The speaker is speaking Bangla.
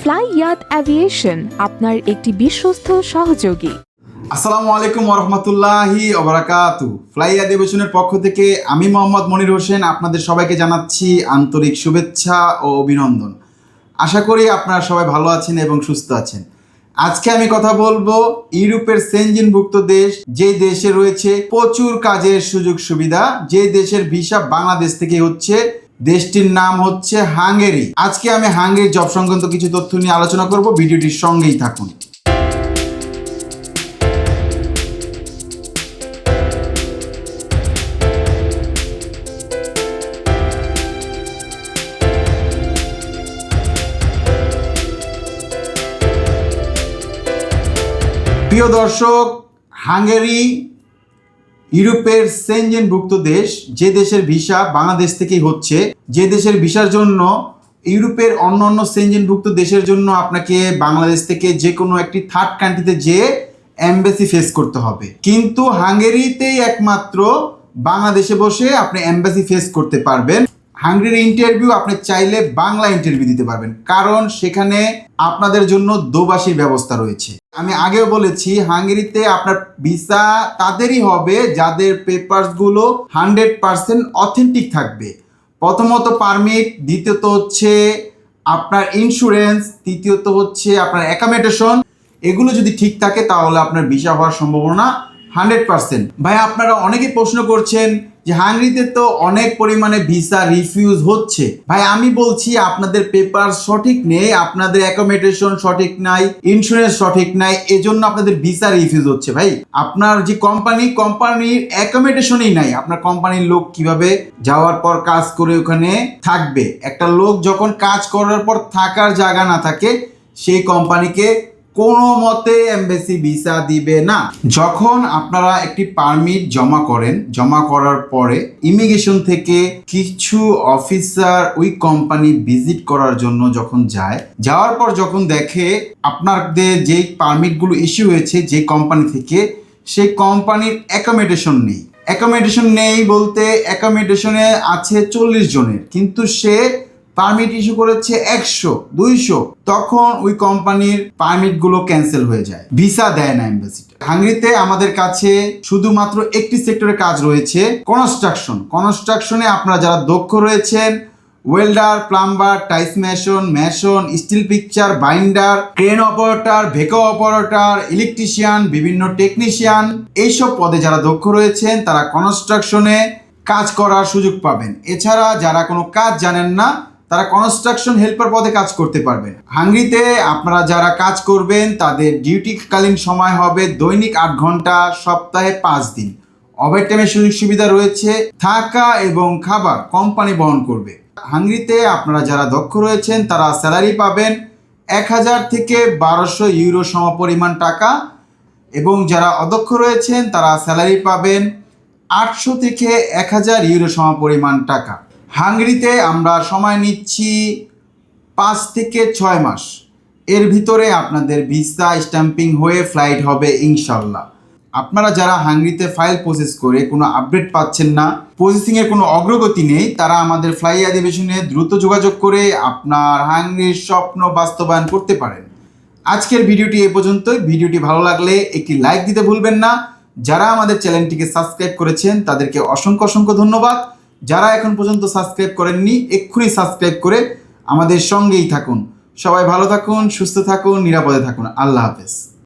ফ্লাইয়াত অ্যাভিয়েশন আপনার একটি বিশ্বস্ত সহযোগী। আসসালামু আলাইকুম ওরহমতুল্লাহি ওবারাকাতু। ফ্লাইয়াত অ্যাভিয়েশনের পক্ষ থেকে আমি মোহাম্মদ মনির হোসেন আপনাদের সবাইকে জানাচ্ছি আন্তরিক শুভেচ্ছা ও অভিনন্দন। আশা করি আপনারা সবাই ভালো আছেন এবং সুস্থ আছেন। আজকে আমি কথা বলবো ইউরোপের সেনজেনভুক্ত দেশ, যে দেশে রয়েছে প্রচুর কাজের সুযোগ সুবিধা, যে দেশের ভিসা বাংলাদেশ থেকে হচ্ছে। দেশটির নাম হচ্ছে হাঙ্গেরি। আজকে আমি হাঙ্গেরির জব সংক্রান্ত কিছু তথ্য নিয়ে আলোচনা করব, ভিডিওটির সঙ্গেই থাকুন। প্রিয় দর্শক, হাঙ্গেরি ইউরোপের সেনজেনভুক্ত দেশ, যে দেশের ভিসা বাংলাদেশ থেকেই হচ্ছে। যে দেশের ভিসার জন্য ইউরোপের অন্য অন্য সেনজেনভুক্ত দেশের জন্য আপনাকে বাংলাদেশ থেকে যে কোনো একটি থার্ড কান্ট্রিতে যেয়ে এমবাসি ফেস করতে হবে, কিন্তু হাঙ্গেরিতেই একমাত্র বাংলাদেশে বসে আপনি এমবাসি ফেস করতে পারবেন। হাঙ্গেরির ইন্টারভিউ আপনি চাইলে বাংলা ইন্টারভিউ দিতে পারবেন, কারণ সেখানে আপনাদের জন্য দোভাষীর ব্যবস্থা রয়েছে। আমি আগেও বলেছি, হাঙ্গেরিতে আপনার ভিসা তাদেরই হবে যাদের পেপারসগুলো 100% অথেন্টিক থাকবে। প্রথমত পারমিট, দ্বিতীয়ত হচ্ছে আপনার ইন্স্যুরেন্স, তৃতীয়ত হচ্ছে আপনার অ্যাকোমোডেশন। এগুলো যদি ঠিক থাকে তাহলে আপনার ভিসা হওয়ার সম্ভাবনা 100%। ভাই, আপনারা অনেকে প্রশ্ন করছেন যে হাঙ্গেরিতে তো অনেক পরিমাণে ভিসা রিফিউজ হচ্ছে। ভাই, আমি বলছি আপনাদের পেপার সঠিক নেই, আপনাদের অ্যাকোমোডেশন সঠিক নাই, ইন্স্যুরেন্স সঠিক নাই, এজন্য আপনাদের ভিসা রিফিউজ হচ্ছে। ভাই, আপনার যে কোম্পানির অ্যাকোমোডেশনই নাই, আপনার কোম্পানির লোক কিভাবে যাওয়ার পর কাজ করে ওখানে থাকবে? একটা লোক যখন কাজ করার পর থাকার জায়গা না থাকে, সেই কোম্পানিকে কোনো মতে এমবাসি ভিসা দিবে না। যখন আপনারা একটি পারমিট জমা করেন, জমা করার পরে ইমিগ্রেশন থেকে কিছু অফিসার ওই কোম্পানি ভিজিট করার জন্য যখন যায়, যাওয়ার পর যখন দেখে আপনাদের যে পারমিটগুলো ইস্যু হয়েছে যে কোম্পানি থেকে, সেই কোম্পানির অ্যাকোমোডেশন নেই বলতে অ্যাকোমোডেশনে আছে 40 জনের, কিন্তু সে পারমিট ইস্যু করেছে 100-200, তখন ওই কোম্পানির পারমিটগুলো ক্যান্সেল হয়ে যায়, ভিসা দেয় না এমবাসিতে। হাঙ্গেরিতে আমাদের কাছে শুধুমাত্র একটি সেক্টরে কাজ রয়েছে, কনস্ট্রাকশনে আপনারা যারা দক্ষ রয়েছেন, welder, plumber, tiles mason, steel picture, binder, crane operator, ভেকো অপারেটর, ইলেকট্রিশিয়ান, বিভিন্ন টেকনিশিয়ান, এইসব পদে যারা দক্ষ রয়েছেন তারা কনস্ট্রাকশনে কাজ করার সুযোগ পাবেন। এছাড়া যারা কোনো কাজ জানেন না, তারা কনস্ট্রাকশন হেল্পার পদে কাজ করতে পারবেন। হাঙ্গেরিতে আপনারা যারা কাজ করবেন তাদের ডিউটিকালীন সময় হবে দৈনিক 8 ঘন্টা, সপ্তাহে 5 দিন। ওভারটাইমের সুযোগ সুবিধা রয়েছে, থাকা এবং খাবার কোম্পানি বহন করবে। হাঙ্গেরিতে আপনারা যারা দক্ষ রয়েছেন তারা স্যালারি পাবেন 1000 থেকে 1200 ইউরো সমপরিমাণ টাকা, এবং যারা অদক্ষ রয়েছেন তারা স্যালারি পাবেন 800 থেকে 1000 ইউরো সমপরিমাণ টাকা। হাঙ্গেরিতে আমরা সময় নিচ্ছি 5 থেকে 6 মাস। এর ভিতরে আপনাদের ভিসা স্ট্যাম্পিং হয়ে ফ্লাইট হবে ইনশাল্লাহ। আপনারা যারা হাঙ্গেরিতে ফাইল প্রসেস করে কোনো আপডেট পাচ্ছেন না, প্রসেসিংয়ের কোনো অগ্রগতি নেই, তারা আমাদের ফ্লাইয়াত অ্যাভিয়েশনে দ্রুত যোগাযোগ করে আপনার হাঙ্গেরির স্বপ্ন বাস্তবায়ন করতে পারেন। আজকের ভিডিওটি এ পর্যন্তই। ভিডিওটি ভালো লাগলে একটি লাইক দিতে ভুলবেন না। যারা আমাদের চ্যানেলটিকে সাবস্ক্রাইব করেছেন তাদেরকে অসংখ্য ধন্যবাদ। যারা এখন পর্যন্ত সাবস্ক্রাইব করেননি, এক্ষুনি সাবস্ক্রাইব করে আমাদের সঙ্গেই থাকুন। সবাই ভালো থাকুন, সুস্থ থাকুন, নিরাপদে থাকুন। আল্লাহ হাফেজ।